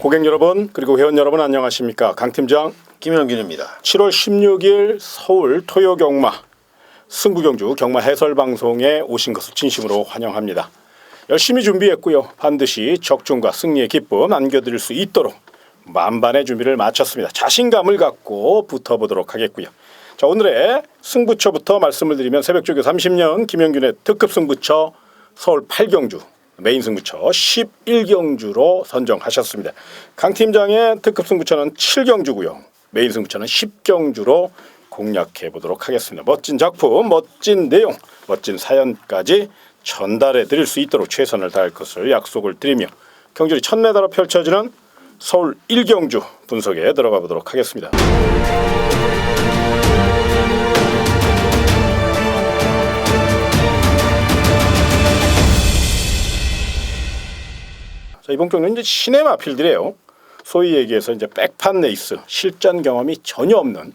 고객 여러분 그리고 회원 여러분 안녕하십니까. 강팀장 김영균입니다. 7월 16일 서울 토요경마 승부경주 경마 해설방송에 오신 것을 진심으로 환영합니다. 열심히 준비했고요. 반드시 적중과 승리의 기쁨 안겨드릴 수 있도록 만반의 준비를 마쳤습니다. 자신감을 갖고 붙어보도록 하겠고요. 자, 오늘의 승부처부터 말씀을 드리면 새벽조교 30년 김영균의 특급 승부처 서울 8경주 메인 승부처 11경주로 선정하셨습니다. 강 팀장의 특급 승부처는 7경주고요. 메인 승부처는 10경주로 공략해 보도록 하겠습니다. 멋진 작품, 멋진 내용, 멋진 사연까지 전달해 드릴 수 있도록 최선을 다할 것을 약속을 드리며 경주리 첫 메달로 펼쳐지는 서울 1경주 분석에 들어가 보도록 하겠습니다. 자, 이번 경주는 이제 신의 마필들이에요. 소위 얘기해서 이제 백판 레이스, 실전 경험이 전혀 없는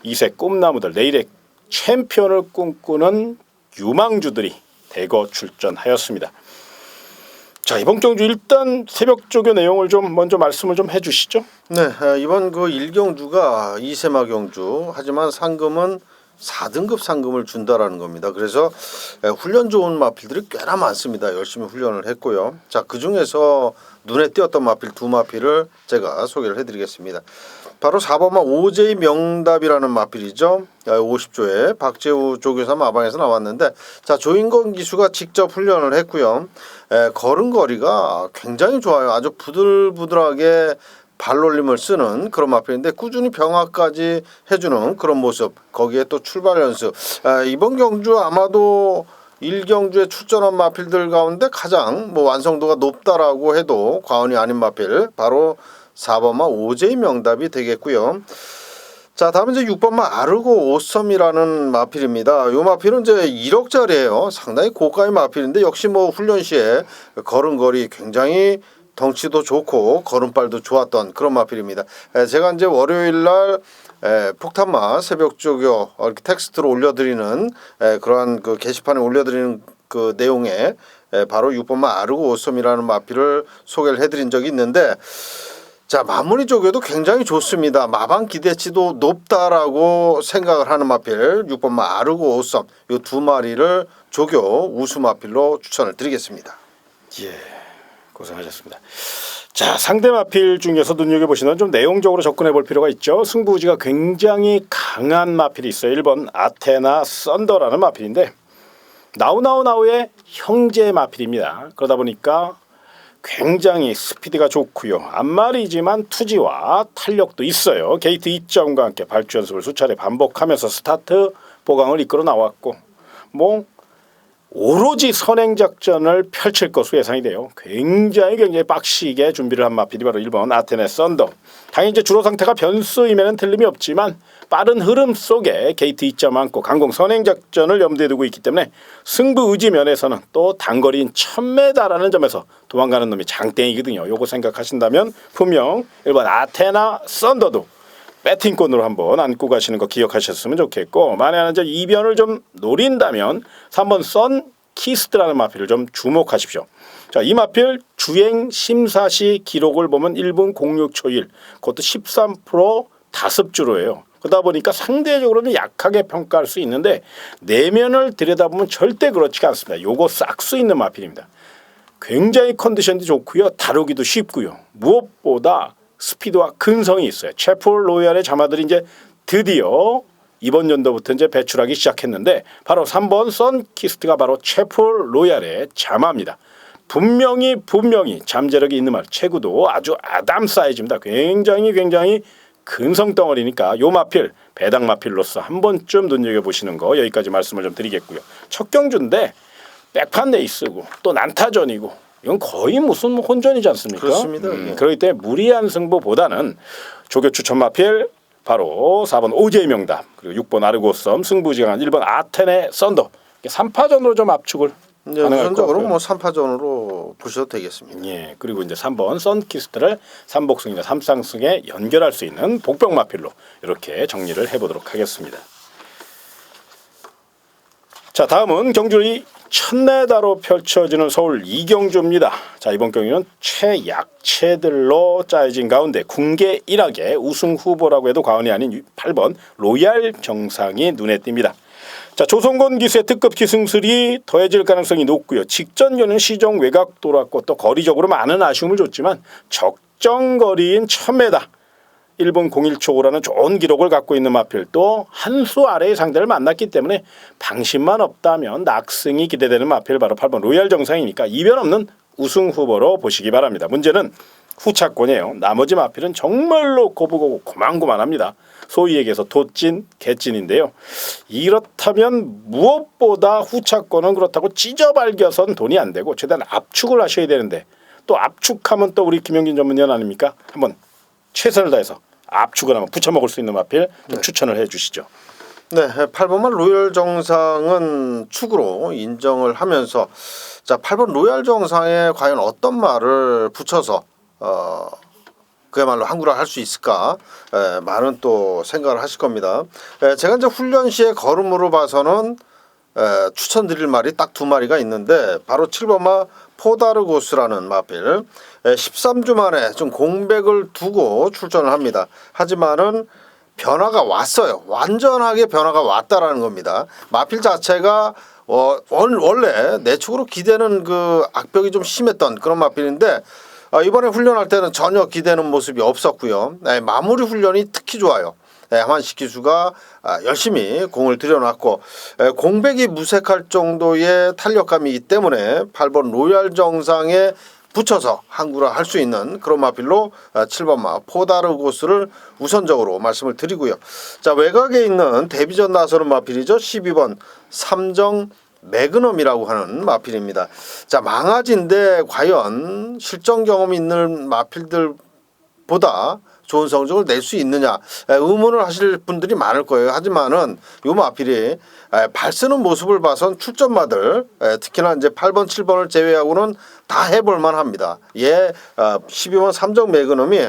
이세 꿈나무들, 내일의 챔피언을 꿈꾸는 유망주들이 대거 출전하였습니다. 자, 이번 경주 일단 새벽조교 내용을 좀 먼저 말씀을 좀 해주시죠. 네, 이번 그 1경주가 2세마 경주, 하지만 상금은 4등급 상금을 준다라는 겁니다. 그래서 훈련 좋은 마필들이 꽤나 많습니다. 열심히 훈련을 했고요. 자, 그 중에서 눈에 띄었던 마필 두 마필을 제가 소개를 해드리겠습니다. 바로 4번마 오제이 명답이라는 마필이죠. 50조에 박재우 조교사 마방에서 나왔는데, 자, 조인건 기수가 직접 훈련을 했고요. 걸음걸이가 굉장히 좋아요. 아주 부들부들하게 발놀림을 쓰는 그런 마필인데 꾸준히 병화까지 해주는 그런 모습, 거기에 또 출발 연습. 이번 경주 아마도 1경주에 출전한 마필들 가운데 가장 완성도가 높다라고 해도 과언이 아닌 마필, 바로 4번마 오제이 명답이 되겠고요. 자, 다음은 이제 6번마 아르고 오썸이라는 마필입니다. 이 마필은 이제 1억짜리예요. 상당히 고가의 마필인데 역시 훈련 시에 걸음걸이 굉장히 덩치도 좋고 걸음발도 좋았던 그런 마필입니다. 제가 이제 월요일 날 폭탄마 새벽조교 이렇게 텍스트로 올려드리는 그러한 그 게시판에 올려드리는 그 내용에 바로 6번마 아르고 오썸이라는 마필을 소개를 해드린 적이 있는데, 자, 마무리 조교도 굉장히 좋습니다. 마방 기대치도 높다라고 생각을 하는 마필 6번마 아르고 오썸, 이 두 마리를 조교 우수 마필로 추천을 드리겠습니다. 예, 고생하셨습니다. 자, 상대 마필 중에서 눈여겨보시면 좀 내용적으로 접근해 볼 필요가 있죠. 승부지가 굉장히 강한 마필이 있어요. 1번 아테나 썬더라는 마필인데 나우의 형제 마필입니다. 그러다 보니까 굉장히 스피드가 좋고요. 앞마리지만 투지와 탄력도 있어요. 게이트 2점과 함께 발주 연습을 수차례 반복하면서 스타트 보강을 이끌어 나왔고 오로지 선행작전을 펼칠 것으로 예상이 돼요. 굉장히 빡시게 준비를 한 마필이 바로 1번 아테네 썬더. 당연히 이제 주로 상태가 변수임에는 틀림이 없지만 빠른 흐름 속에 게이트 2점 안고 강공 선행작전을 염두에 두고 있기 때문에 승부 의지 면에서는 또 단거리인 1000m라는 점에서 도망가는 놈이 장땡이거든요. 요거 생각하신다면 분명 1번 아테나 썬더도 배팅권으로 한번 안고 가시는 거 기억하셨으면 좋겠고, 만약에 이제 이변을 좀 노린다면 3번 선 키스트라는 마필을 좀 주목하십시오. 자, 이 마필 주행 심사 시 기록을 보면 1분 06초 1, 그것도 13% 다습주로예요. 그러다 보니까 상대적으로는 약하게 평가할 수 있는데 내면을 들여다보면 절대 그렇지가 않습니다. 요거 싹 수 있는 마필입니다. 굉장히 컨디션도 좋고요. 다루기도 쉽고요. 무엇보다 스피드와 근성이 있어요. 채플 로얄의 자마들이 이제 드디어 이번 연도부터 이제 배출하기 시작했는데 바로 3번 선키스트가 바로 채플 로얄의 자마입니다. 분명히 잠재력이 있는 말, 체구도 아주 아담 사이즈입니다. 굉장히 근성 덩어리니까 요 마필 배당 마필로서 한 번쯤 눈여겨보시는 거 여기까지 말씀을 좀 드리겠고요. 첫 경주인데 백판 레이스고 또 난타전이고 이건 거의 무슨 혼전이지 않습니까? 그렇습니다. 그렇기 때문에 무리한 승부보다는 조교 추천 마필 바로 4번 오제이 명답, 그리고 6번 아르고썸, 승부지간 1번 아테네 썬더, 3파전으로 좀 압축을 가능할 것 같고요. 3파전으로 보셔도 되겠습니다. 예, 그리고 이제 3번 선키스트를 3복승이나 3상승에 연결할 수 있는 복병 마필로 이렇게 정리를 해보도록 하겠습니다. 자, 다음은 경주리 천내다로 펼쳐지는 서울 이경주입니다. 자, 이번 경기는 최약체들로 짜여진 가운데 군계 1학의 우승 후보라고 해도 과언이 아닌 8번 로얄 정상이 눈에 띕니다. 자, 조성곤 기수의 특급 기승술이 더해질 가능성이 높고요. 직전교는 시종 외곽 돌았고 또 거리적으로 많은 아쉬움을 줬지만 적정 거리인 1000m 1분 01초5라는 좋은 기록을 갖고 있는 마필 또 한 수 아래의 상대를 만났기 때문에 방심만 없다면 낙승이 기대되는 마필 바로 8번 로얄 정상이니까 이변 없는 우승 후보로 보시기 바랍니다. 문제는 후차권이에요. 나머지 마필은 정말로 고부고부 고만고만합니다. 소위 얘기해서 도찐 개찐인데요. 이렇다면 무엇보다 후차권은 그렇다고 찢어발겨선 돈이 안 되고 최대한 압축을 하셔야 되는데 또 압축하면 또 우리 김영진 전문위원 아닙니까? 한번 최선을 다해서 압축을 하면 부쳐먹을 수 있는 마필 좀 추천을 해 주시죠. 네, 8번만 로얄 정상은 축으로 인정을 하면서 자 8번 로얄 정상에 과연 어떤 말을 붙여서 그야말로 한구라 할 수 있을까 많은 또 생각을 하실 겁니다. 제가 이제 훈련 시에 걸음으로 봐서는 추천드릴 말이 딱 두 마리가 있는데 바로 7번마 포다르고스라는 마필 13주 만에 좀 공백을 두고 출전을 합니다. 하지만은 변화가 왔어요. 완전하게 변화가 왔다라는 겁니다. 마필 자체가 원래 내축으로 기대는 그 악벽이 좀 심했던 그런 마필인데 이번에 훈련할 때는 전혀 기대는 모습이 없었고요. 마무리 훈련이 특히 좋아요. 하만식 기수가 열심히 공을 들여놨고 공백이 무색할 정도의 탄력감이기 때문에 8번 로얄 정상에 붙여서 한구라 할 수 있는 그런 마필로 7번마 포다르고스를 우선적으로 말씀을 드리고요. 자 외곽에 있는 데뷔전 나서는 마필이죠. 12번 삼정 매그넘이라고 하는 마필입니다. 자 망아지인데 과연 실전 경험이 있는 마필들보다 좋은 성적을 낼 수 있느냐 의문을 하실 분들이 많을 거예요. 하지만은 요 마필이 발 쓰는 모습을 봐선 출전마들 특히나 이제 8번, 7번을 제외하고는 다 해볼만 합니다. 12번 삼정 매그넘이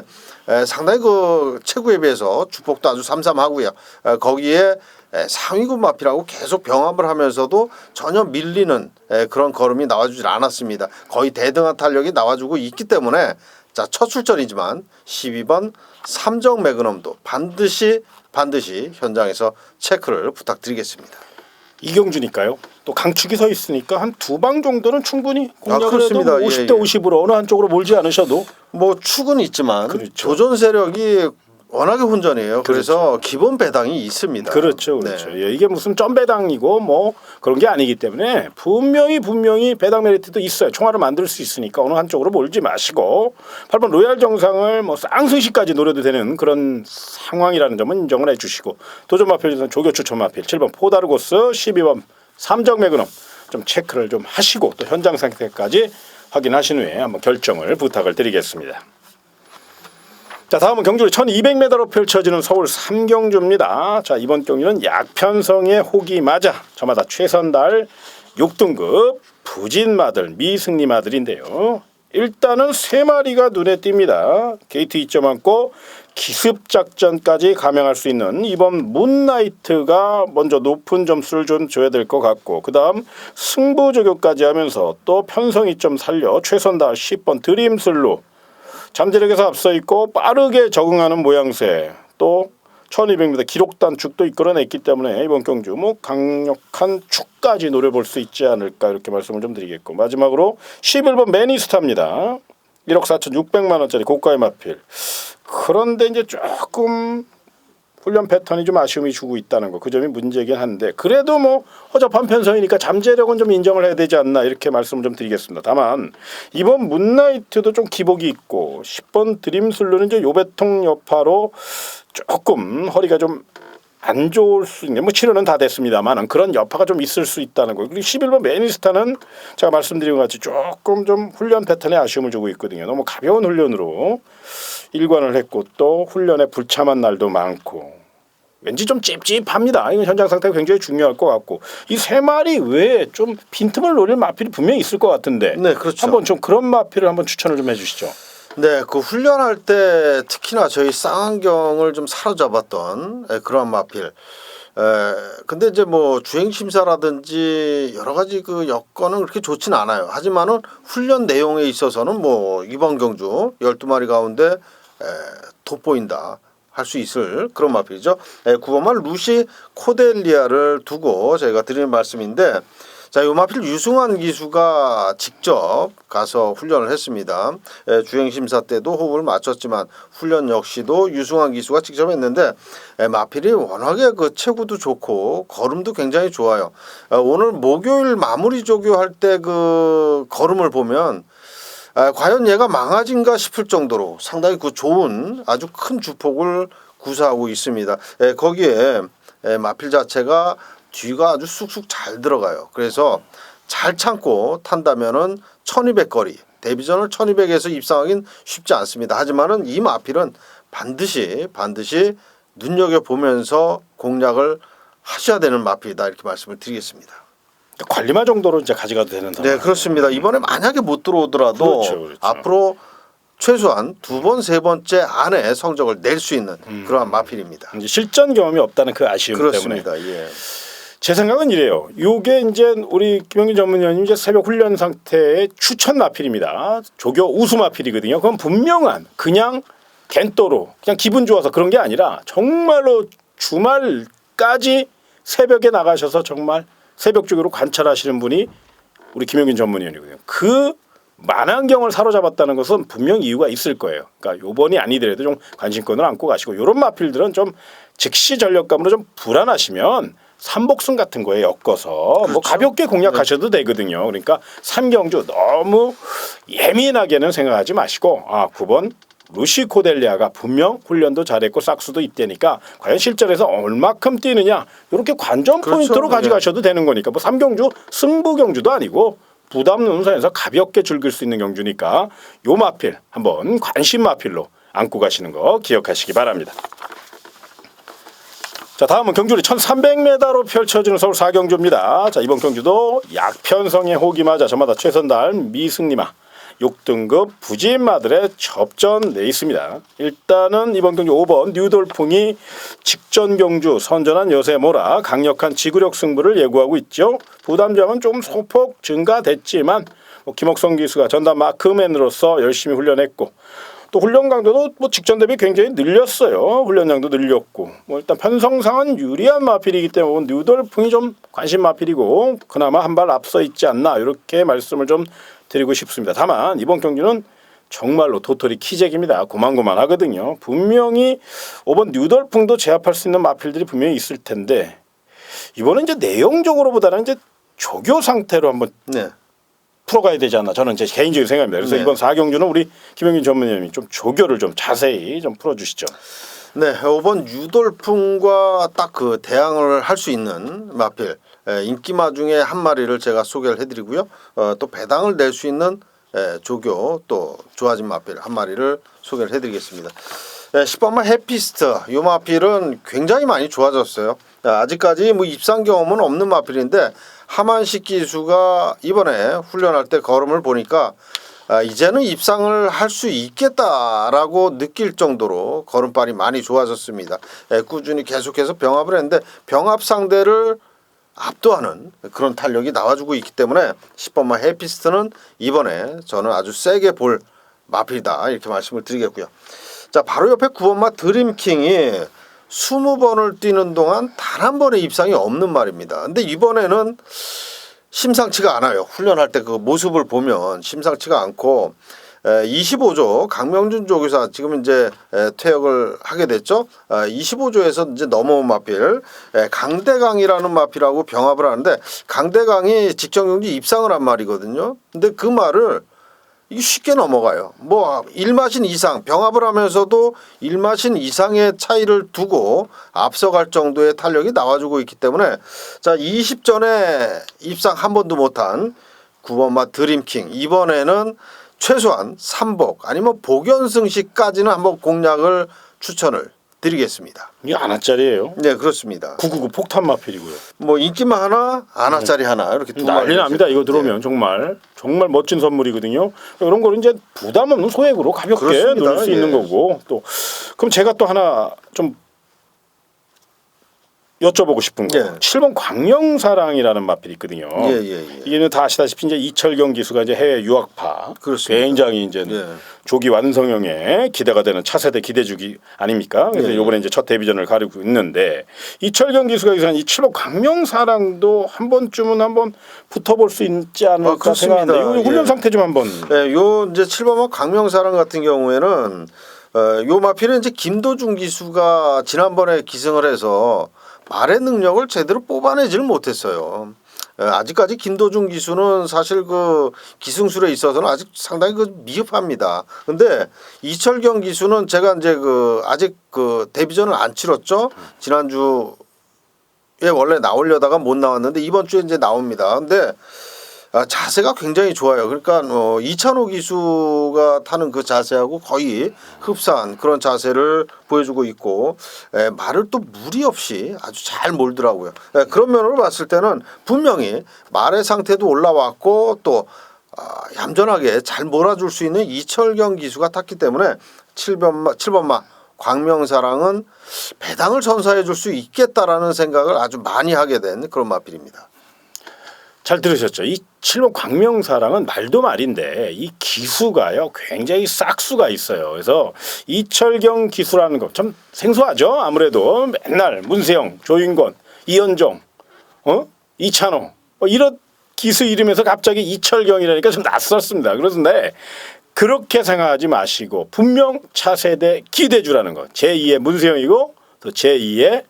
상당히 그 체구에 비해서 주폭도 아주 삼삼하고요. 거기에 상위급 마필하고 계속 병합을 하면서도 전혀 밀리는 그런 걸음이 나와주질 않았습니다. 거의 대등한 탄력이 나와주고 있기 때문에 자, 첫 출전이지만 12번 삼정 매그넘도 반드시 현장에서 체크를 부탁드리겠습니다. 이경주니까요. 또 강축이 서 있으니까 한 두 방 정도는 충분히 공략을 그렇습니다. 해도 50대 50으로 어느 한쪽으로 몰지 않으셔도 뭐 축은 있지만 그렇죠. 도전 세력이 워낙에 혼전이에요. 그래서 기본 배당이 있습니다. 그렇죠. 예, 이게 무슨 점배당이고 뭐 그런 게 아니기 때문에 분명히 배당 메리트도 있어요. 총알을 만들 수 있으니까 어느 한쪽으로 몰지 마시고 8번 로얄 정상을 뭐 쌍승시까지 노려도 되는 그런 상황이라는 점은 인정을 해주시고 도전 마필에서는 조교 추천 마필 7번 포다르고스 12번 삼정 매그넘 좀 체크를 좀 하시고 또 현장 상태까지 확인하신 후에 한번 결정을 부탁을 드리겠습니다. 자 다음은 경주로 1200m로 펼쳐지는 서울 삼경주입니다. 자 이번 경기는 약편성의 혹이 맞아 저마다 최선달 6등급 부진마들 미승리마들인데요. 일단은 3마리가 눈에 띕니다. 게이트 2점 안고 기습작전까지 감행할 수 있는 이번 문나이트가 먼저 높은 점수를 좀 줘야 될 것 같고 그 다음 승부조교까지 하면서 또 편성 2점 살려 최선달 10번 드림슬로 잠재력에서 앞서 있고 빠르게 적응하는 모양새 또 1200m 기록 단축도 이끌어냈기 때문에 이번 경주 뭐 강력한 축까지 노려볼 수 있지 않을까 이렇게 말씀을 좀 드리겠고 마지막으로 11번 매니스타입니다. 1억 4,600만 원짜리 고가의 마필. 그런데 이제 조금 훈련 패턴이 좀 아쉬움이 주고 있다는 거 그 점이 문제긴 한데 그래도 뭐 허접한 편성이니까 잠재력은 좀 인정을 해야 되지 않나 이렇게 말씀을 좀 드리겠습니다. 다만 이번 문나이트도 좀 기복이 있고 10번 드림슬로는 이제 요배통 여파로 조금 허리가 좀 안 좋을 수 있는 뭐 치료는 다 됐습니다만 그런 여파가 좀 있을 수 있다는 거. 그리고 11번 매니스타는 제가 말씀드린 것 같이 조금 좀 훈련 패턴에 아쉬움을 주고 있거든요. 너무 가벼운 훈련으로 일관을 했고 또 훈련에 불참한 날도 많고 왠지 좀 찝찝합니다. 이건 현장 상태가 굉장히 중요할 것 같고 이 3마리 외에 좀 빈틈을 노릴 마필이 분명히 있을 것 같은데 네, 그렇죠. 한번 좀 그런 마필을 한번 추천을 좀 해주시죠. 네, 그 훈련할 때 특히나 저희 쌍안경을 좀 사로잡았던 그런 마필 근데 이제 뭐 주행 심사라든지 여러 가지 그 여건은 그렇게 좋지는 않아요. 하지만은 훈련 내용에 있어서는 뭐 이번 경주 12마리 가운데 돋보인다 할 수 있을 그런 마필이죠. 9번말 루시 코델리아를 두고 제가 드리는 말씀인데, 자, 이 마필 유승환 기수가 직접 가서 훈련을 했습니다. 주행 심사 때도 호흡을 맞췄지만 훈련 역시도 유승환 기수가 직접 했는데 마필이 워낙에 그 체구도 좋고 걸음도 굉장히 좋아요. 오늘 목요일 마무리 조교할 때 그 걸음을 보면 과연 얘가 망아진가 싶을 정도로 상당히 그 좋은 아주 큰 주폭을 구사하고 있습니다. 거기에 마필 자체가 뒤가 아주 쑥쑥 잘 들어가요. 그래서 잘 참고 탄다면은 1200 거리, 데뷔전을 1200에서 입상하긴 쉽지 않습니다. 하지만은 이 마필은 반드시 눈여겨보면서 공략을 하셔야 되는 마필이다, 이렇게 말씀을 드리겠습니다. 관리마 정도로 이제 가져가도 되는 네, 그렇습니다. 이번에 만약에 못 들어오더라도 그렇죠. 앞으로 최소한 두 번, 세 번째 안에 성적을 낼 수 있는 그러한 마필입니다. 이제 실전 경험이 없다는 그 아쉬움 그렇습니다. 때문에. 예. 제 생각은 이래요. 요게 이제 우리 김영균 전문위원님 이제 새벽 훈련 상태의 추천 마필입니다. 조교 우수 마필이거든요. 그건 분명한 그냥 겐또로 그냥 기분 좋아서 그런 게 아니라 정말로 주말까지 새벽에 나가셔서 정말 새벽 조교로 관찰하시는 분이 우리 김영균 전문위원이거든요. 그 만안경을 사로잡았다는 것은 분명 이유가 있을 거예요. 그러니까 요번이 아니더라도 좀 관심권을 안고 가시고 요런 마필들은 좀 즉시 전력감으로 좀 불안하시면 삼복승 같은 거에 엮어서 그렇죠. 뭐 가볍게 공략하셔도 되거든요. 그러니까 삼경주 너무 예민하게는 생각하지 마시고 9번 루시 코델리아가 분명 훈련도 잘했고 싹수도 있다니까 과연 실전에서 얼마큼 뛰느냐 이렇게 관전 그렇죠. 포인트로 네. 가져가셔도 되는 거니까 뭐 삼경주 승부 경주도 아니고 부담 없는 선에서 가볍게 즐길 수 있는 경주니까 요 마필 한번 관심 마필로 안고 가시는 거 기억하시기 바랍니다. 자, 다음은 경주리 1300m로 펼쳐지는 서울 4경주입니다. 자, 이번 경주도 약편성의 호기 맞아 저마다 최선달 미승리마 6등급 부진마들의 접전 레이스입니다. 일단은 이번 경주 5번 뉴돌풍이 직전 경주 선전한 여세모라 강력한 지구력 승부를 예고하고 있죠. 부담장은 좀 소폭 증가됐지만 김옥성 기수가 전담 마크맨으로서 열심히 훈련했고 또 훈련 강도도 직전 대비 굉장히 늘렸어요. 훈련량도 늘렸고 일단 편성상은 유리한 마필이기 때문에 뉴돌풍이 좀 관심 마필이고 그나마 한 발 앞서 있지 않나 이렇게 말씀을 좀 드리고 싶습니다. 다만 이번 경기는 정말로 도토리 키재기입니다. 고만고만하거든요. 분명히 5번 뉴돌풍도 제압할 수 있는 마필들이 분명히 있을 텐데 이번은 이제 내용적으로보다는 이제 조교 상태로 한번 네. 풀어가야 되지 않나 저는 제 개인적인 생각입니다. 그래서 네. 이번 4경주는 우리 김영균 전문위원님이 좀 조교를 좀 자세히 좀 풀어주시죠. 네, 5번 유돌풍과 딱 그 대항을 할 수 있는 마필 인기마 중에 한 마리를 제가 소개를 해드리고요. 또 배당을 낼 수 있는 조교 또 좋아진 마필 한 마리를 소개를 해드리겠습니다. 10번만 해피스트 이 마필은 굉장히 많이 좋아졌어요. 아직까지 뭐 입상 경험은 없는 마필인데 하만식 기수가 이번에 훈련할 때 걸음을 보니까 이제는 입상을 할 수 있겠다라고 느낄 정도로 걸음발이 많이 좋아졌습니다. 꾸준히 계속해서 병합을 했는데 병합 상대를 압도하는 그런 탄력이 나와주고 있기 때문에 10번만 해피스트는 이번에 저는 아주 세게 볼 마필이다 이렇게 말씀을 드리겠고요. 자, 바로 옆에 9번마 드림킹이 20번을 뛰는 동안 단 한 번의 입상이 없는 말입니다. 근데 이번에는 심상치가 않아요. 훈련할 때 그 모습을 보면 심상치가 않고 25조 강명준 조교사 지금 이제 퇴역을 하게 됐죠. 25조에서 이제 넘어온 마필 강대강이라는 마필하고 병합을 하는데 강대강이 직전 경기 입상을 한 말이거든요. 근데 그 말을 이게 쉽게 넘어가요. 뭐 1마신 이상 병합을 하면서도 1마신 이상의 차이를 두고 앞서갈 정도의 탄력이 나와주고 있기 때문에 자 20전에 입상 한 번도 못한 9번마 드림킹 이번에는 최소한 3복 아니면 복연승식까지는 한번 공략을 추천을 드리겠습니다. 이게 안하짜리예요. 네, 그렇습니다. 999 폭탄 마필이고요. 뭐 인기만 하나, 안하짜리 하나 이렇게 두 난리 납니다. 이거 들어오면 정말 멋진 선물이거든요. 이런 거는 이제 부담 없는 소액으로 가볍게 그렇습니다. 누릴 수 있는 거고 또 그럼 제가 또 하나 좀 여쭤보고 싶은 거. 예. 7번 광명사랑이라는 마필이 있거든요. 예. 이게는 다 아시다시피 이제 이철경 기수가 이제 해외 유학파. 그렇습니다. 굉장히 이제 예. 조기 완성형에 기대가 되는 차세대 기대주기 아닙니까? 그래서 예. 이번에 이제 첫 데뷔전을 가리고 있는데 이철경 기수가 기사한 이 7번 광명사랑도 한 번쯤은 한번 붙어볼 수 있지 않을까 그렇습니다. 생각하는데 이 훈련 예. 상태 좀 한번. 네, 요 이제 7번마 광명사랑 같은 경우에는 요 마필은 이제 김도중 기수가 지난번에 기승을 해서 말의 능력을 제대로 뽑아내지를 못했어요. 아직까지 김도중 기수는 사실 그 기승술에 있어서는 아직 상당히 그 미흡합니다. 근데 이철경 기수는 제가 이제 그 아직 그 데뷔전을 안 치렀죠. 지난주에 원래 나오려다가 못 나왔는데 이번 주에 이제 나옵니다. 근데 자세가 굉장히 좋아요. 그러니까 이찬호 기수가 타는 그 자세하고 거의 흡사한 그런 자세를 보여주고 있고 말을 또 무리 없이 아주 잘 몰더라고요. 그런 면으로 봤을 때는 분명히 말의 상태도 올라왔고 또 얌전하게 잘 몰아줄 수 있는 이철경 기수가 탔기 때문에 7번마 광명사랑은 배당을 선사해 줄 수 있겠다라는 생각을 아주 많이 하게 된 그런 마필입니다. 잘 들으셨죠? 이 7번 광명사랑은 말도 말인데 이 기수가요 굉장히 싹수가 있어요. 그래서 이철경 기수라는 거 좀 생소하죠. 아무래도 맨날 문세영, 조인권, 이현종, 이찬호 이런 기수 이름에서 갑자기 이철경이라니까 좀 낯설습니다. 그런데 그렇게 생각하지 마시고 분명 차세대 기대주라는 거. 제2의 문세영이고 또 제2의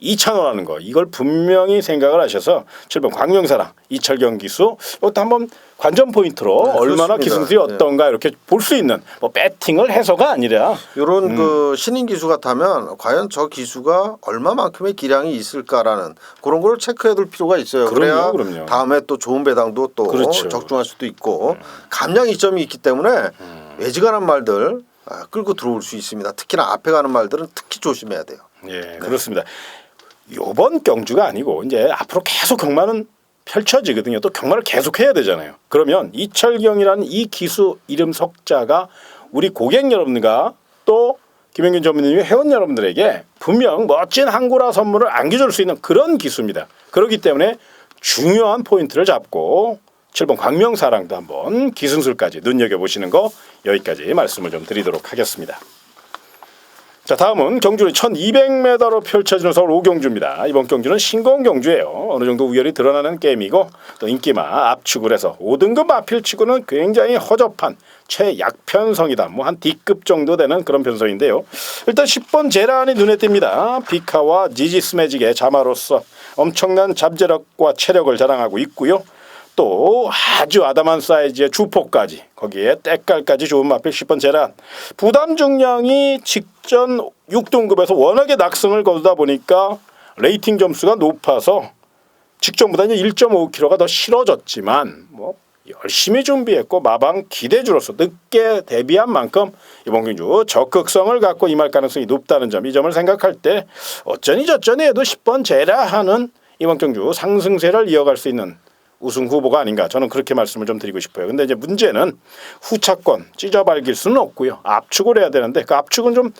이찬호라는 거 이걸 분명히 생각을 하셔서 7번 광명사랑 이철경 기수 이것도 한번 관전 포인트로 얼마나 기승술이 어떤가 이렇게 볼 수 있는 뭐 배팅을 해서가 아니라 이런 그 신인 기수가 타면 과연 저 기수가 얼마만큼의 기량이 있을까라는 그런 걸 체크해둘 필요가 있어요. 그래야 그럼요. 다음에 또 좋은 배당도 또 그렇죠. 적중할 수도 있고 감량 이점이 있기 때문에 외지간한 말들 끌고 들어올 수 있습니다. 특히나 앞에 가는 말들은 특히 조심해야 돼요. 예 그렇습니다. 요번 경주가 아니고 이제 앞으로 계속 경마는 펼쳐지거든요. 또 경마를 계속 해야 되잖아요. 그러면 이철경이라는 이 기수 이름 석자가 우리 고객 여러분과 또 김영균 전무님의 회원 여러분들에게 분명 멋진 항구라 선물을 안겨줄 수 있는 그런 기수입니다. 그렇기 때문에 중요한 포인트를 잡고 7번 광명사랑도 한번 기승술까지 눈여겨보시는 거 여기까지 말씀을 좀 드리도록 하겠습니다. 자 다음은 경주는 1200m로 펼쳐지는 서울 5경주입니다. 이번 경주는 신공 경주예요. 어느 정도 우열이 드러나는 게임이고 또 인기마 압축을 해서 5등급 마필치고는 굉장히 허접한 최약편성이다. 뭐 한 D급 정도 되는 그런 편성인데요. 일단 10번 제라안이 눈에 띕니다. 비카와 지지스 매직의 자마로서 엄청난 잠재력과 체력을 자랑하고 있고요. 또 아주 아담한 사이즈의 주포까지 거기에 때깔까지 좋은 마필 10번 제란 부담 중량이 직전 6등급에서 워낙에 낙승을 거두다 보니까 레이팅 점수가 높아서 직전보다 이제 1.5kg가 더 실어졌지만 뭐 열심히 준비했고 마방 기대주로서 늦게 데뷔한 만큼 이번 경주 적극성을 갖고 임할 가능성이 높다는 점 이 점을 생각할 때 어쩌니 저쩌니 해도 10번 제라하는 이번 경주 상승세를 이어갈 수 있는 우승 후보가 아닌가 저는 그렇게 말씀을 좀 드리고 싶어요. 근데 이제 문제는 후차권 찢어발길 수는 없고요. 압축을 해야 되는데 그 압축은 좀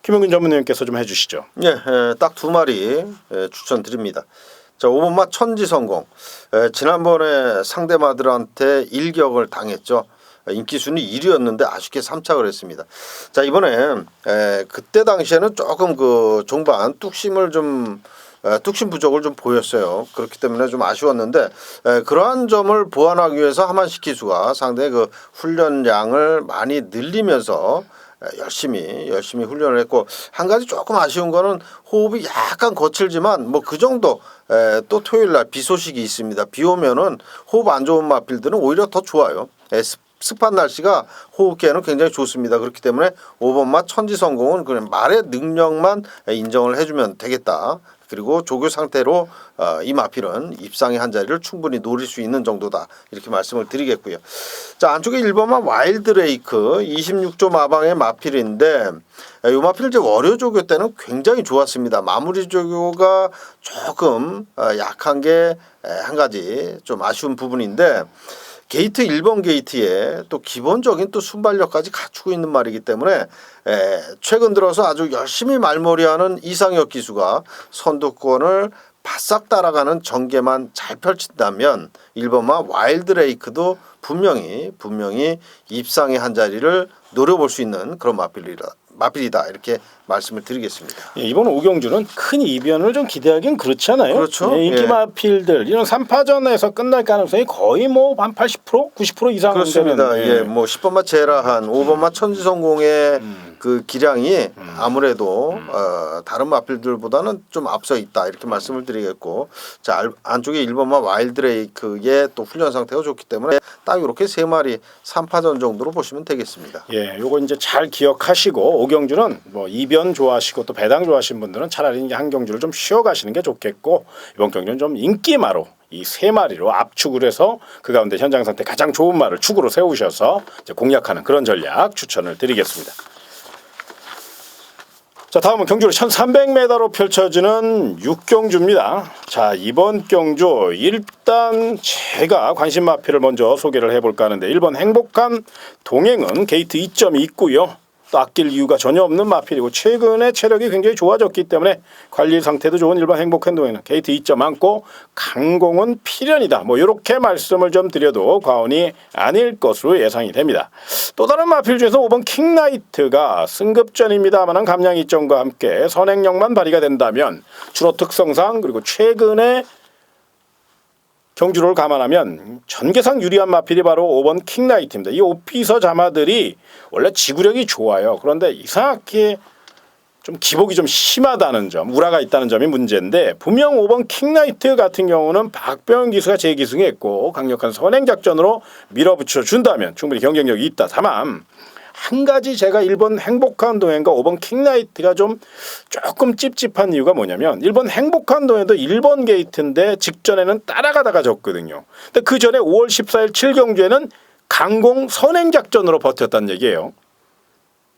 김영균 전무님께서 좀 해주시죠. 예, 딱 두 마리 추천드립니다. 자 5번마 천지성공. 지난번에 상대마들한테 일격을 당했죠. 인기순위 1위였는데 아쉽게 3착을 했습니다. 자 이번에 그때 당시에는 조금 그 종반 뚝심 부족을 좀 보였어요. 그렇기 때문에 좀 아쉬웠는데 그러한 점을 보완하기 위해서 하만식 기수가 상당히 그 훈련량을 많이 늘리면서 열심히 훈련을 했고 한 가지 조금 아쉬운 거는 호흡이 약간 거칠지만 뭐 그 정도 또 토요일 날 비 소식이 있습니다. 비 오면은 호흡 안 좋은 마필들은 오히려 더 좋아요. 습한 날씨가 호흡기에는 굉장히 좋습니다. 그렇기 때문에 5번마 천지성공은 그냥 말의 능력만 인정을 해주면 되겠다. 그리고 조교 상태로 이 마필은 입상의 한 자리를 충분히 노릴 수 있는 정도다. 이렇게 말씀을 드리겠고요. 자 안쪽에 1번마 와일드레이크 26조 마방의 마필인데 이 마필 이제 월요 조교 때는 굉장히 좋았습니다. 마무리 조교가 조금 약한 게 한 가지 좀 아쉬운 부분인데 게이트 1번 게이트에 또 기본적인 또 순발력까지 갖추고 있는 말이기 때문에 최근 들어서 아주 열심히 말머리하는 이상혁 기수가 선두권을 바싹 따라가는 전개만 잘 펼친다면 1번마 와일드레이크도 분명히 입상의 한 자리를 노려볼 수 있는 그런 마필이다 이렇게 말씀을 드리겠습니다. 예, 이번 오경주는 큰 이변을 좀 기대하기는 그렇지 않아요? 그렇죠. 예, 인기 예. 마필들 이런 3파전에서 끝날 가능성이 거의 뭐 한 80% 90% 이상 그렇습니다. 되는, 예, 뭐 10번마 제라한, 5번마 천지성공의 그 기량이 아무래도 다른 마필들보다는 좀 앞서 있다 이렇게 말씀을 드리겠고, 자 안쪽에 1번마 와일드레이크의 또 훈련 상태가 좋기 때문에 딱 이렇게 3마리 3파전 정도로 보시면 되겠습니다. 예, 요거 이제 잘 기억하시고 오경주는 뭐 이변 좋아하시고 또 배당 좋아하시는 분들은 차라리 이제 한 경주를 좀 쉬어 가시는 게 좋겠고, 이번 경주는 좀 인기마로 이 3마리로 압축을 해서 그 가운데 현장 상태 가장 좋은 말을 축으로 세우셔서 이제 공략하는 그런 전략 추천을 드리겠습니다. 자, 다음은 경주를 1300m로 펼쳐지는 6경주입니다. 자, 이번 경주 일단 제가 관심 마필을 먼저 소개를 해볼까 하는데 1번 행복한 동행은 게이트 2점이 있고요. 또 아낄 이유가 전혀 없는 마필이고 최근에 체력이 굉장히 좋아졌기 때문에 관리 상태도 좋은 1번 행복한 동행은 게이트 2점 많고 강공은 필연이다. 뭐 이렇게 말씀을 좀 드려도 과언이 아닐 것으로 예상이 됩니다. 또 다른 마필 중에서 5번 킹나이트가 승급전입니다만은 감량 이점과 함께 선행력만 발휘가 된다면 주로 특성상 그리고 최근에 경주를 감안하면 전개상 유리한 마필이 바로 5번 킹나이트입니다. 이 오피서 자마들이 원래 지구력이 좋아요. 그런데 이상하게 좀 기복이 좀 심하다는 점, 우라가 있다는 점이 문제인데, 분명 5번 킹나이트 같은 경우는 박병현 기수가 재기승했고 강력한 선행작전으로 밀어붙여 준다면 충분히 경쟁력이 있다. 다만 한 가지 제가 1번 행복한 동행과 5번 킹나이트가 좀 조금 찝찝한 이유가 뭐냐면 1번 행복한 동행도 1번 게이트인데 직전에는 따라가다가 졌거든요. 근데 그 전에 5월 14일 7경주에는 강공 선행작전으로 버텼다는 얘기예요.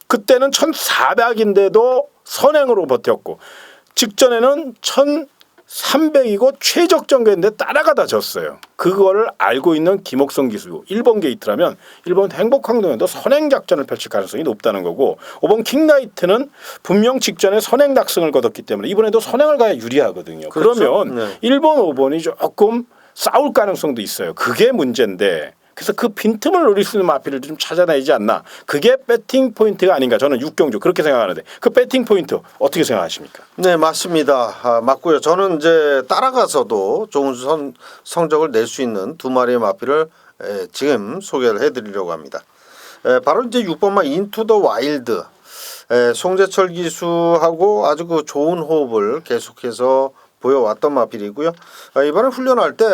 그때는 1400인데도 선행으로 버텼고 직전에는 1300이고 최적 전개인데 따라가다 졌어요. 그거를 알고 있는 김옥성 기수 1번 게이트라면 1번 행복항동에도 선행작전을 펼칠 가능성이 높다는 거고, 5번 킹나이트는 분명 직전에 선행낙승을 거뒀기 때문에 이번에도 선행을 가야 유리하거든요. 그렇죠. 그러면 네. 1번 5번이 조금 싸울 가능성도 있어요. 그게 문제인데, 그래서 그 빈틈을 노릴 수 있는 마필을 좀 찾아내지 않나. 그게 배팅 포인트가 아닌가. 저는 6경주 그렇게 생각하는데 그 배팅 포인트 어떻게 생각하십니까? 네, 맞습니다. 맞고요. 저는 이제 따라가서도 좋은 성적을 낼 수 있는 2마리의 마필을 지금 소개를 해드리려고 합니다. 바로 이제 6번마 인투 더 와일드. 송재철 기수하고 아주 그 좋은 호흡을 계속해서 보여왔던 마필이고요. 이번에 훈련할 때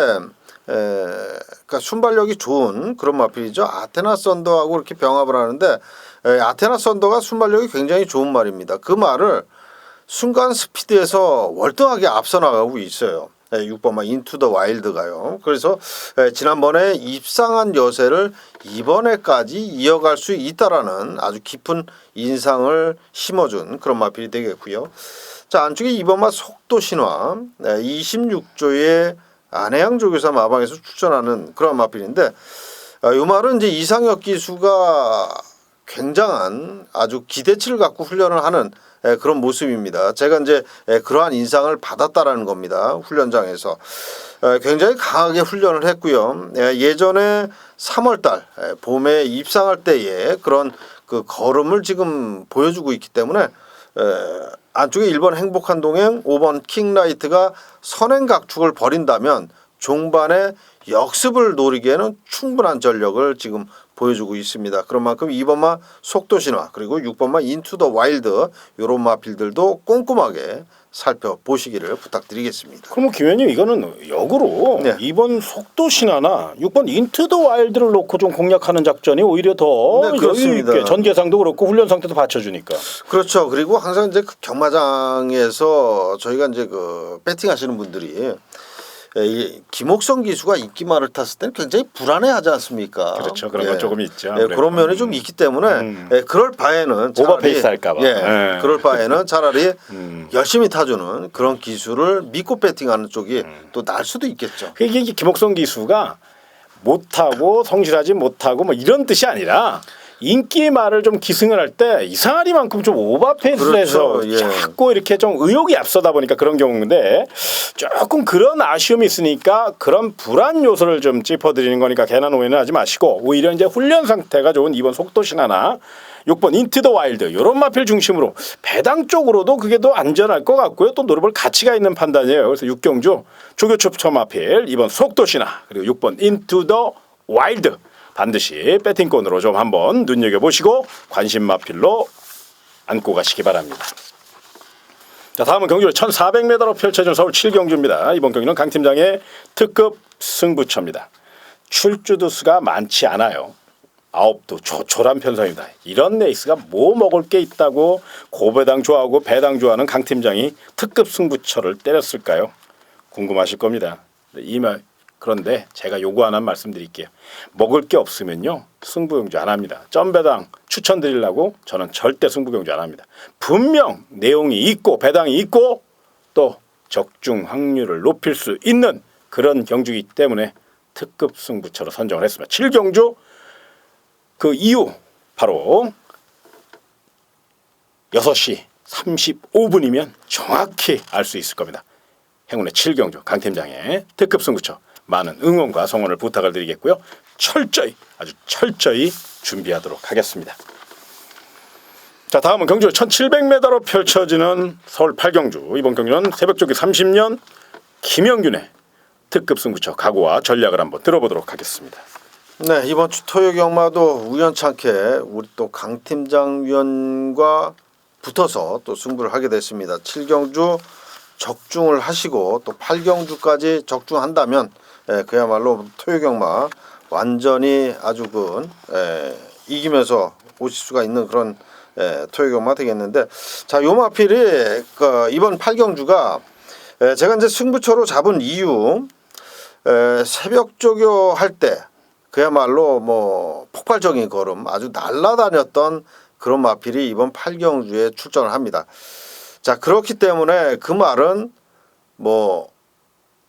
그러니까 순발력이 좋은 그런 마필이죠. 아테나 썬더하고 이렇게 병합을 하는데 아테나 썬더가 순발력이 굉장히 좋은 말입니다. 그 말을 순간 스피드에서 월등하게 앞서 나가고 있어요. 6번마 인투 더 와일드가요. 그래서 지난번에 입상한 여세를 이번에까지 이어갈 수 있다라는 아주 깊은 인상을 심어준 그런 마필이 되겠고요. 자, 안쪽에 2번마 속도 신화 26조의 안해양 조교사 마방에서 출전하는 그런 마필인데, 이 말은 이제 이상혁 기수가 굉장한 아주 기대치를 갖고 훈련을 하는 그런 모습입니다. 제가 이제 그러한 인상을 받았다라는 겁니다. 훈련장에서 굉장히 강하게 훈련을 했고요. 예전에 3월달 봄에 입상할 때의 그런 그 걸음을 지금 보여주고 있기 때문에 안쪽에 1번 행복한 동행, 5번 킹라이트가 선행각축을 벌인다면 종반에 역습을 노리기에는 충분한 전력을 지금 보여주고 있습니다. 그런 만큼 2번마 속도신화 그리고 6번마 인투 더 와일드 이런 마필들도 꼼꼼하게 살펴보시기를 부탁드리겠습니다. 그럼 김현님 이거는 역으로 네. 2번 속도 신화나 6번 인투 더 와일드를 놓고 좀 공략하는 작전이 오히려 더 네, 그렇습니다. 여유 있게 전개상도 그렇고 훈련 상태도 받쳐주니까. 그렇죠. 그리고 항상 이제 그 경마장에서 저희가 이제 그 배팅하시는 분들이 이 김옥성 기수가 인기말을 탔을 때는 굉장히 불안해하지 않습니까? 그렇죠. 그런 건 조금 있죠. 그런 면이 좀 있기 때문에 그럴 바에는 차라리 오버페이스 할까봐. 그럴 바에는 차라리 열심히 타주는 그런 기수를 믿고 배팅하는 쪽이 또 날 수도 있겠죠. 이게 김옥성 기수가 못하고 성실하지 못하고 뭐 이런 뜻이 아니라 인기 말을 좀 기승을 할 때 이상하리만큼 좀 오버페이스를 해서 그렇죠. 예. 자꾸 이렇게 좀 의욕이 앞서다 보니까 그런 경우인데 조금 그런 아쉬움이 있으니까 그런 불안 요소를 좀 짚어드리는 거니까 괜한 오해는 하지 마시고 오히려 이제 훈련 상태가 좋은 2번 속도신화나 6번 인투 더 와일드 이런 마필 중심으로 배당 쪽으로도 그게 더 안전할 것 같고요. 또 노려볼 가치가 있는 판단이에요. 그래서 6경주 조교첩처 마필 2번 속도신화 그리고 6번 인투 더 와일드 반드시 배팅권으로 좀 한번 눈여겨보시고 관심 마필로 안고 가시기 바랍니다. 자, 다음은 경주로 1400m로 펼쳐진 서울 7경주입니다. 이번 경기는 강 팀장의 특급 승부처입니다. 출주두 수가 많지 않아요. 9도 조촐한 편성입니다. 이런 레이스가 뭐 먹을 게 있다고 고배당 좋아하고 배당 좋아하는 강 팀장이 특급 승부처를 때렸을까요? 궁금하실 겁니다. 그런데 제가 요거 하나 말씀드릴게요. 먹을 게 없으면요 승부경주 안 합니다. 점배당 추천드리려고 저는 절대 승부경주 안 합니다. 분명 내용이 있고 배당이 있고 또 적중 확률을 높일 수 있는 그런 경주이기 때문에 특급 승부처로 선정을 했습니다. 7경주 그 이유 바로 6시 35분이면 정확히 알 수 있을 겁니다. 행운의 7경주 강 팀장의 특급 승부처 많은 응원과 성원을 부탁을 드리겠고요. 아주 철저히 준비하도록 하겠습니다. 자, 다음은 경주 1700m로 펼쳐지는 서울 8경주. 이번 경주는 새벽조기 30년 김영균의 특급 승부처 각오와 전략을 한번 들어보도록 하겠습니다. 네, 이번 주 토요 경마도 우연찮게 우리 또 강 팀장 위원과 붙어서 또 승부를 하게 됐습니다. 7경주 적중을 하시고 또 8경주까지 적중한다면 그야말로 토요 경마 완전히 아주 이기면서 오실 수가 있는 그런 토요 경마 되겠는데, 자, 요 마필이 이번 8경주가 제가 이제 승부처로 잡은 이유 새벽 조교 할 때 그야말로 뭐 폭발적인 걸음 아주 날아다녔던 그런 마필이 이번 8경주에 출전을 합니다. 자, 그렇기 때문에 그 말은 뭐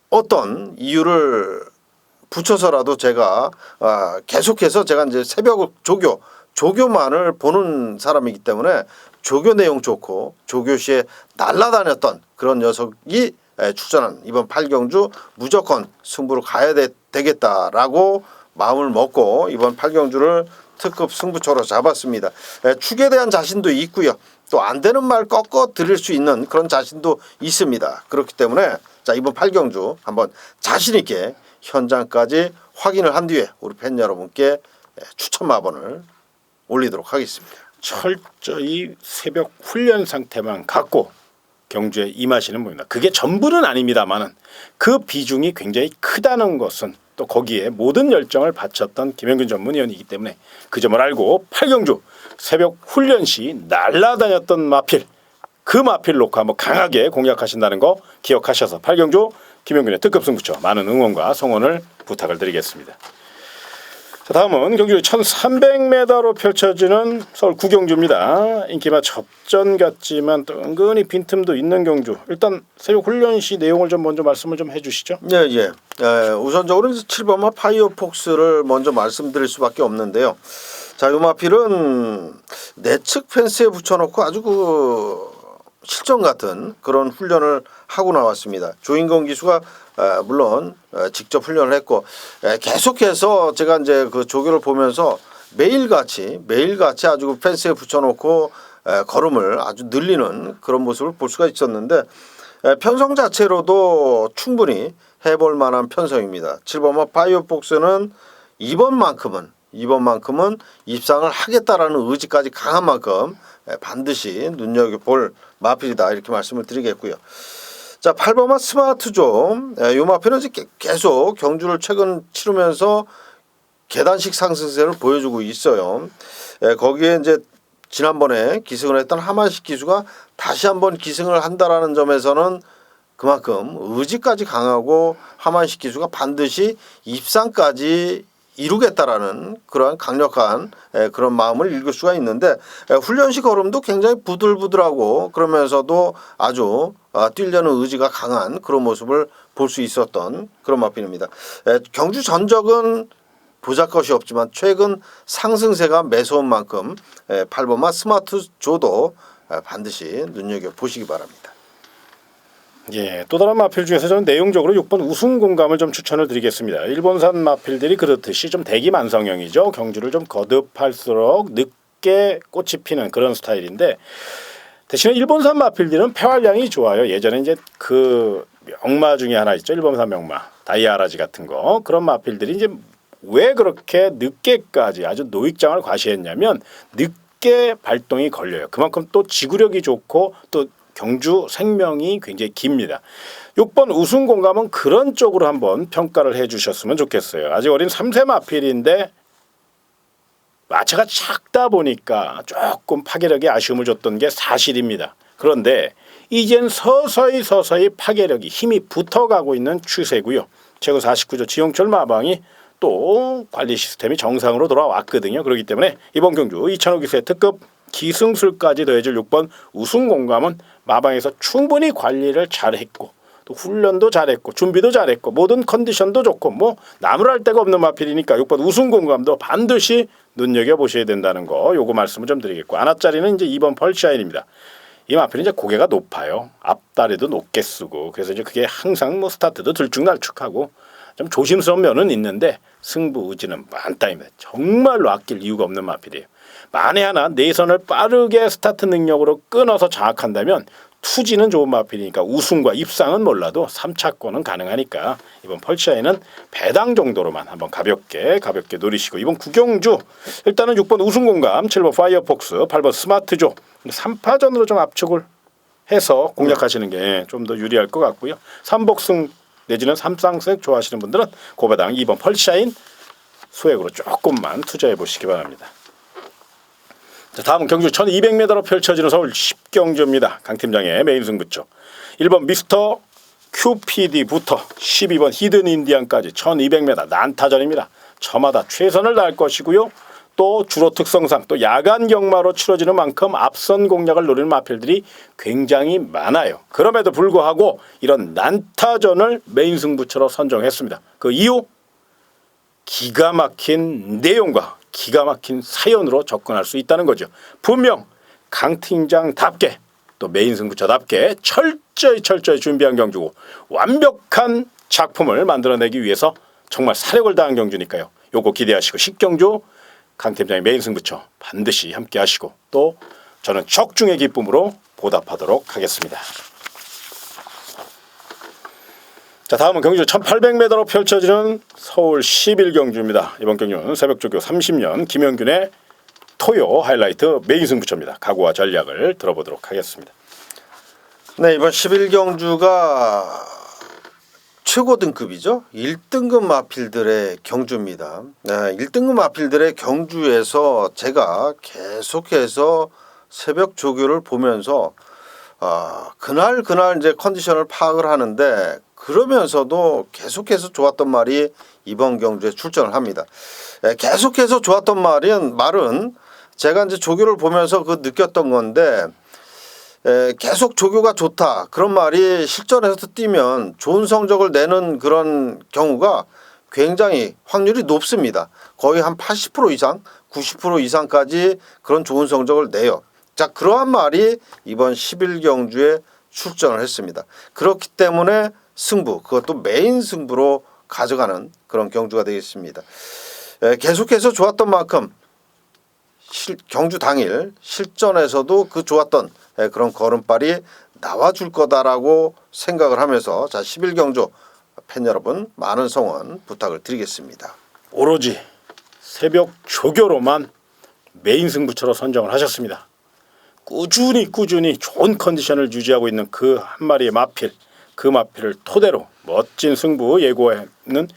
어떤 이유를 붙여서라도 제가 계속해서 제가 이제 새벽 조교만을 보는 사람이기 때문에 조교 내용 좋고 조교 시에 날아다녔던 그런 녀석이 출전한 이번 8경주 무조건 승부로 가야 되겠다라고 마음을 먹고 이번 8경주를 특급 승부처로 잡았습니다. 축에 대한 자신도 있고요. 또 안 되는 말 꺾어 드릴 수 있는 그런 자신도 있습니다. 그렇기 때문에 자, 이번 8경주 한번 자신 있게 현장까지 확인을 한 뒤에 우리 팬 여러분께 추천 마번을 올리도록 하겠습니다. 철저히 새벽 훈련 상태만 갖고 경주에 임하시는 분입니다. 그게 전부는 아닙니다만은 그 비중이 굉장히 크다는 것은 또 거기에 모든 열정을 바쳤던 김영균 전문위원이기 때문에 그 점을 알고 8경주 새벽 훈련 시 날아다녔던 마필, 그 마필 놓고 한번 강하게 공략하신다는 거 기억하셔서 8경주 김영균의 특급 승부처 많은 응원과 성원을 부탁을 드리겠습니다. 자, 다음은 경주 1300m로 펼쳐지는 서울 9경주입니다. 인기마 접전 같지만 또 은근히 빈틈도 있는 경주. 일단 새벽 훈련 시 내용을 좀 먼저 말씀을 좀 해주시죠. 예. 우선적으로 7번마 파이어폭스를 먼저 말씀드릴 수밖에 없는데요. 자, 요 마필은 내측 펜스에 붙여놓고 아주 실전 같은 그런 훈련을 하고 나왔습니다. 조인건 기수가 물론 직접 훈련을 했고 계속해서 제가 이제 그 조교를 보면서 매일같이 아주 펜스에 붙여놓고 걸음을 아주 늘리는 그런 모습을 볼 수가 있었는데 편성 자체로도 충분히 해볼 만한 편성입니다. 7번마 파이어폭스는 이번만큼은 입상을 하겠다라는 의지까지 강한 만큼 반드시 눈여겨볼 마필이다 이렇게 말씀을 드리겠고요. 자, 8번마 스마트존 이 마필은 계속 경주를 최근 치르면서 계단식 상승세를 보여주고 있어요. 거기에 이제 지난번에 기승을 했던 하만식 기수가 다시 한번 기승을 한다라는 점에서는 그만큼 의지까지 강하고 하만식 기수가 반드시 입상까지 이루겠다라는 그러한 강력한 그런 마음을 읽을 수가 있는데 훈련시 걸음도 굉장히 부들부들하고 그러면서도 아주 뛰려는 의지가 강한 그런 모습을 볼 수 있었던 그런 마필입니다. 경주 전적은 보잘것이 없지만 최근 상승세가 매서운 만큼 8번마 스마트 조도 반드시 눈여겨보시기 바랍니다. 예, 또 다른 마필 중에서 저는 내용적으로 6번 우승 공감을 좀 추천을 드리겠습니다. 일본산 마필들이 그렇듯이 좀 대기만성형이죠. 경주를 좀 거듭할수록 늦게 꽃이 피는 그런 스타일인데 대신에 일본산 마필들은 폐활량이 좋아요. 예전에 이제 그 명마 중에 하나 있죠. 일본산 명마 다이아라지 같은 거 그런 마필들이 이제 왜 그렇게 늦게까지 아주 노익장을 과시했냐면 늦게 발동이 걸려요. 그만큼 또 지구력이 좋고 또 경주 생명이 굉장히 깁니다. 6번 우승 공감은 그런 쪽으로 한번 평가를 해주셨으면 좋겠어요. 아직 어린 3세 마필인데 마차가 작다 보니까 조금 파괴력에 아쉬움을 줬던 게 사실입니다. 그런데 이젠 서서히 파괴력이 힘이 붙어가고 있는 추세고요. 최고 49조 지용철 마방이 또 관리 시스템이 정상으로 돌아왔거든요. 그렇기 때문에 이번 경주 2,000호 기세 특급 기승술까지 더해질 6번 우승 공감은 마방에서 충분히 관리를 잘했고 또 훈련도 잘했고 준비도 잘했고 모든 컨디션도 좋고 뭐 나무랄 데가 없는 마필이니까 6번 우승 공감도 반드시 눈여겨보셔야 된다는 거 요거 말씀을 좀 드리겠고 아나짜리는 이제 2번 펄샤인입니다. 이 마필은 이제 고개가 높아요. 앞다리도 높게 쓰고 그래서 이제 그게 항상 뭐 스타트도 들쭉날쭉하고 좀 조심스러운 면은 있는데 승부 의지는 만땅입니다. 정말로 아낄 이유가 없는 마필이에요. 만에 하나 내선을 빠르게 스타트 능력으로 끊어서 장악한다면 투지는 좋은 마필이니까 우승과 입상은 몰라도 3차권은 가능하니까 이번 펄샤인은 배당 정도로만 한번 가볍게 노리시고 이번 구경주 일단은 6번 우승 공감 7번 파이어폭스 8번 스마트조 3파전으로 좀 압축을 해서 공략하시는 게 좀 더 유리할 것 같고요. 3복승 내지는 3쌍승 좋아하시는 분들은 고배당 2번 펄샤인 소액으로 조금만 투자해 보시기 바랍니다. 자, 다음은 경주 1200m로 펼쳐지는 서울 10경주입니다. 강 팀장의 메인 승부처 1번 미스터 QPD부터 12번 히든 인디안까지 1200m 난타전입니다. 저마다 최선을 다할 것이고요. 또 주로 특성상 또 야간 경마로 치러지는 만큼 앞선 공략을 노리는 마필들이 굉장히 많아요. 그럼에도 불구하고 이런 난타전을 메인 승부처로 선정했습니다. 그 이유 기가 막힌 내용과 기가 막힌 사연으로 접근할 수 있다는 거죠. 분명 강 팀장답게 또 메인 승부처답게 철저히 준비한 경주고 완벽한 작품을 만들어내기 위해서 정말 사력을 다한 경주니까요. 요거 기대하시고 10경주 강 팀장의 메인 승부처 반드시 함께 하시고 또 저는 적중의 기쁨으로 보답하도록 하겠습니다. 자, 다음은 경주 1800m로 펼쳐지는 서울 11경주입니다. 이번 경주는 새벽조교 30년 김영균의 토요 하이라이트 메인 승부처입니다. 각오와 전략을 들어보도록 하겠습니다. 네, 이번 11경주가 최고 등급이죠. 1등급 마필들의 경주입니다. 네, 1등급 마필들의 경주에서 제가 계속해서 새벽 조교를 보면서 그날 이제 컨디션을 파악을 하는데 그러면서도 계속해서 좋았던 말이 이번 경주에 출전을 합니다. 계속해서 좋았던 말은 제가 이제 조교를 보면서 그 느꼈던 건데 계속 조교가 좋다 그런 말이 실전에서 뛰면 좋은 성적을 내는 그런 경우가 굉장히 확률이 높습니다. 거의 한 80% 이상 90% 이상까지 그런 좋은 성적을 내요. 자, 그러한 말이 이번 11경주에 출전을 했습니다. 그렇기 때문에 승부 그것도 메인 승부로 가져가는 그런 경주가 되겠습니다. 계속해서 좋았던 만큼 경주 당일 실전에서도 그 좋았던 그런 걸음발이 나와줄 거다라고 생각을 하면서 자 11경주 팬 여러분 많은 성원 부탁을 드리겠습니다. 오로지 새벽 조교로만 메인 승부처로 선정을 하셨습니다. 꾸준히 좋은 컨디션을 유지하고 있는 그 한 마리의 마필 그 마필을 토대로 멋진 승부 예고하는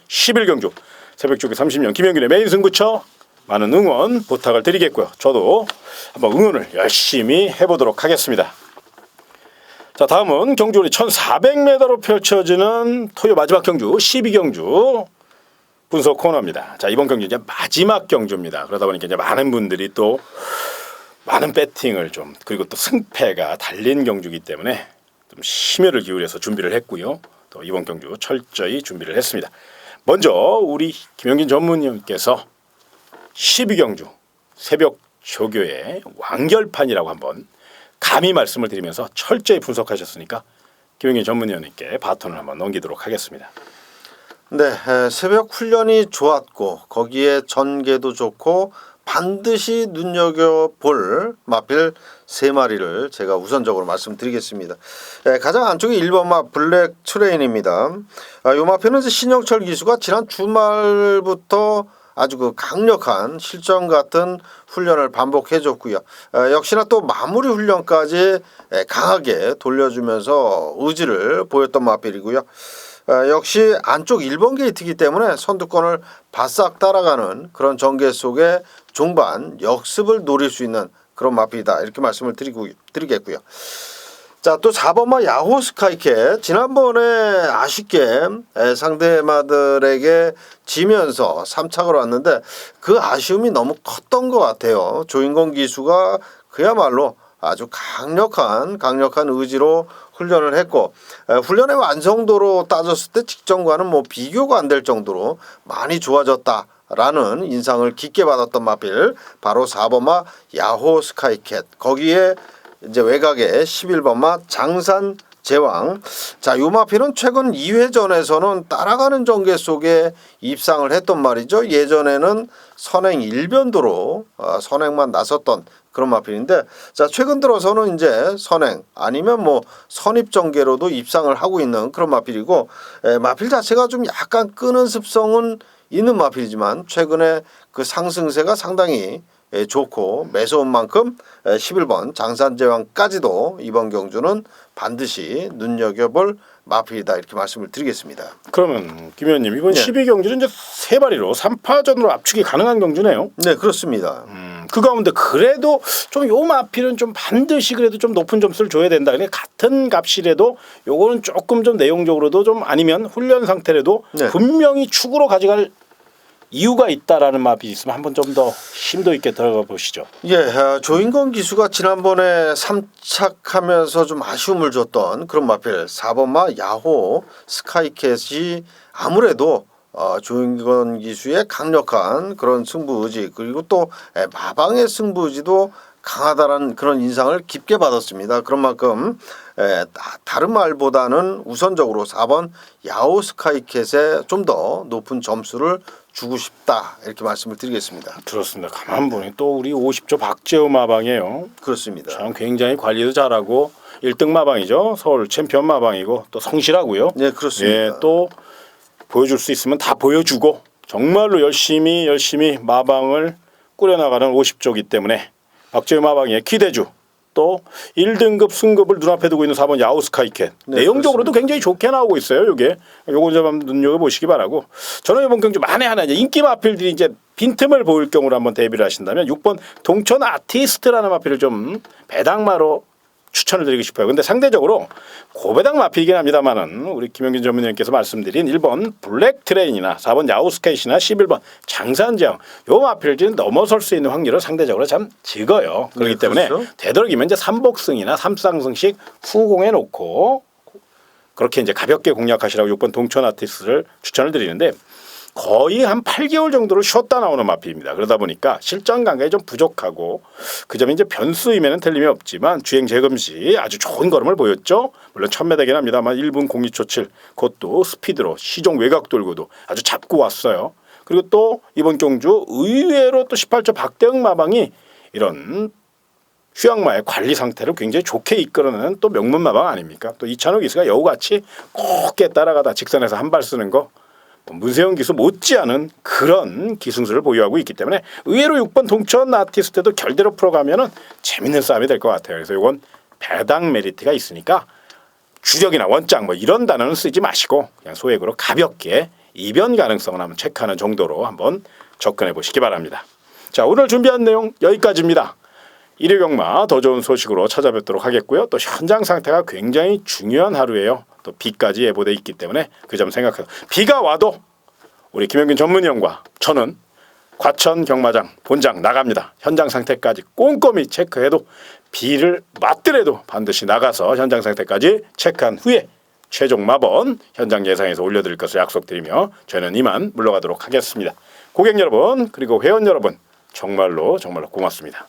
11경주 새벽조교 30년 김영균의 메인 승부처 많은 응원 부탁을 드리겠고요. 저도 한번 응원을 열심히 해보도록 하겠습니다. 자, 다음은 경주 우리 1400m로 펼쳐지는 토요 마지막 경주 12경주 분석 코너입니다. 자, 이번 경주 이제 마지막 경주입니다. 그러다 보니까 이제 많은 분들이 또 많은 배팅을 좀 그리고 또 승패가 달린 경주이기 때문에 좀 심혈을 기울여서 준비를 했고요. 또 이번 경주 철저히 준비를 했습니다. 먼저 우리 김영균 전문위원께서 12경주 새벽 조교의 완결판이라고 한번 감히 말씀을 드리면서 철저히 분석하셨으니까 김영균 전문위원님께 바톤을 한번 넘기도록 하겠습니다. 네, 새벽 훈련이 좋았고 거기에 전개도 좋고 반드시 눈여겨볼 마필 3마리를 제가 우선적으로 말씀드리겠습니다. 가장 안쪽에 1번마 블랙 트레인입니다. 이 마필은 이제 신영철 기수가 지난 주말부터 아주 그 강력한 실전 같은 훈련을 반복해줬고요. 역시나 또 마무리 훈련까지 강하게 돌려주면서 의지를 보였던 마필이고요. 역시 안쪽 1번 게이트이기 때문에 선두권을 바싹 따라가는 그런 전개 속에 종반 역습을 노릴 수 있는 그런 마필이다 이렇게 말씀을 드리겠고요. 자, 또 4번마 야호 스카이캣 지난번에 아쉽게 상대마들에게 지면서 3착으로 왔는데 그 아쉬움이 너무 컸던 것 같아요. 조인권 기수가 그야말로 아주 강력한 의지로 훈련을 했고 훈련의 완성도로 따졌을 때 직전과는 뭐 비교가 안 될 정도로 많이 좋아졌다라는 인상을 깊게 받았던 마필 바로 4번마 야호 스카이캣 거기에 이제 외곽에 11번마 장산 제왕. 자, 요 마필은 최근 2회전에서는 따라가는 전개 속에 입상을 했던 말이죠. 예전에는 선행 일변도로 선행만 나섰던 그런 마필인데 자, 최근 들어서는 이제 선행 아니면 뭐 선입 전개로도 입상을 하고 있는 그런 마필이고 마필 자체가 좀 약간 끄는 습성은 있는 마필이지만 최근에 그 상승세가 상당히 좋고 매서운 만큼 11번 장산제왕까지도 이번 경주는 반드시 눈여겨볼 마필이다 이렇게 말씀을 드리겠습니다. 그러면 김 의원님 이번 네. 12경주는 이제 3마리로 3파전으로 압축이 가능한 경주네요. 네, 그렇습니다. 그 가운데 그래도 좀 요 마필은 좀 반드시 그래도 좀 높은 점수를 줘야 된다. 근데 같은 값이라도 요거는 조금 좀 내용적으로도 좀 아니면 훈련 상태라도 네. 분명히 축으로 가져갈 이유가 있다라는 마필이 있으면 한번 좀 더 심도 있게 들어가 보시죠. 조인권 기수가 지난번에 3착하면서 좀 아쉬움을 줬던 그런 마필 4번마 야호 스카이캣이 아무래도 조인권 기수의 강력한 그런 승부 의지 그리고 또 마방의 승부 의지도 강하다라는 그런 인상을 깊게 받았습니다. 그런 만큼 다른 말보다는 우선적으로 4번 야호 스카이캣에 좀 더 높은 점수를 주고 싶다 이렇게 말씀을 드리겠습니다. 들었습니다. 가만 보니 또 우리 50조 박재호 마방이에요. 그렇습니다. 참 굉장히 관리도 잘하고 1등 마방이죠. 서울 챔피언 마방이고 또 성실하고요. 네, 그렇습니다. 예, 또 보여줄 수 있으면 다 보여주고 정말로 열심히 마방을 꾸려나가는 50조이기 때문에 박재호 마방의 기대주 또 1등급 승급을 눈앞에 두고 있는 4번 야우스카이캣 네, 내용적으로도 그렇습니다. 굉장히 좋게 나오고 있어요. 요게 요거 좀 한번 눈여겨보시기 바라고 저는 이번 경주 만에 하나 이제 인기 마필들이 이제 빈틈을 보일 경우로 한번 대비를 하신다면 6번 동천 아티스트라는 마필을 좀 배당마로 추천을 드리고 싶어요. 근데 상대적으로 고배당 마필이긴 합니다만은 우리 김영균 전문위원께서 말씀드린 1번 블랙 트레인이나 4번 야우스케이시나 11번 장산지형 요 마필들은 넘어설 수 있는 확률은 상대적으로 참 적어요. 그렇기 네, 때문에 그렇죠. 되도록이면 이제 3복승이나 3상승씩 후공해 놓고 그렇게 이제 가볍게 공략하시라고 6번 동천 아티스트를 추천을 드리는데 거의 한 8개월 정도를 쉬었다 나오는 마필입니다. 그러다 보니까 실전 감각이 좀 부족하고 그 점이 이제 변수임에는 틀림이 없지만 주행 재검 시 아주 좋은 걸음을 보였죠. 물론 1000m긴 합니다만 1분 02초 7 그것도 스피드로 시종 외곽 돌고도 아주 잡고 왔어요. 그리고 또 이번 경주 의외로 또 18초 박대응 마방이 이런 휴양마의 관리 상태를 굉장히 좋게 이끌어내는 또 명문 마방 아닙니까? 또 이찬호 기수가 여우같이 곱게 따라가다 직선에서 한 발 쓰는 거 문세영 기수 못지않은 그런 기승수를 보유하고 있기 때문에 의외로 6번 동천 아티스트도 결대로 풀어가면은 재밌는 싸움이 될 것 같아요. 그래서 이건 배당 메리트가 있으니까 주력이나 원장 뭐 이런 단어는 쓰지 마시고 그냥 소액으로 가볍게 이변 가능성을 한번 체크하는 정도로 한번 접근해 보시기 바랍니다. 자, 오늘 준비한 내용 여기까지입니다. 일요경마 더 좋은 소식으로 찾아뵙도록 하겠고요. 또 현장 상태가 굉장히 중요한 하루예요. 또 비까지 예보돼 있기 때문에 그 점 생각해서 비가 와도 우리 김영균 전문위원과 저는 과천 경마장 본장 나갑니다. 현장 상태까지 꼼꼼히 체크해도 비를 맞더라도 반드시 나가서 현장 상태까지 체크한 후에 최종 마번 현장 예상에서 올려드릴 것을 약속드리며 저는 이만 물러가도록 하겠습니다. 고객 여러분 그리고 회원 여러분 정말로 고맙습니다.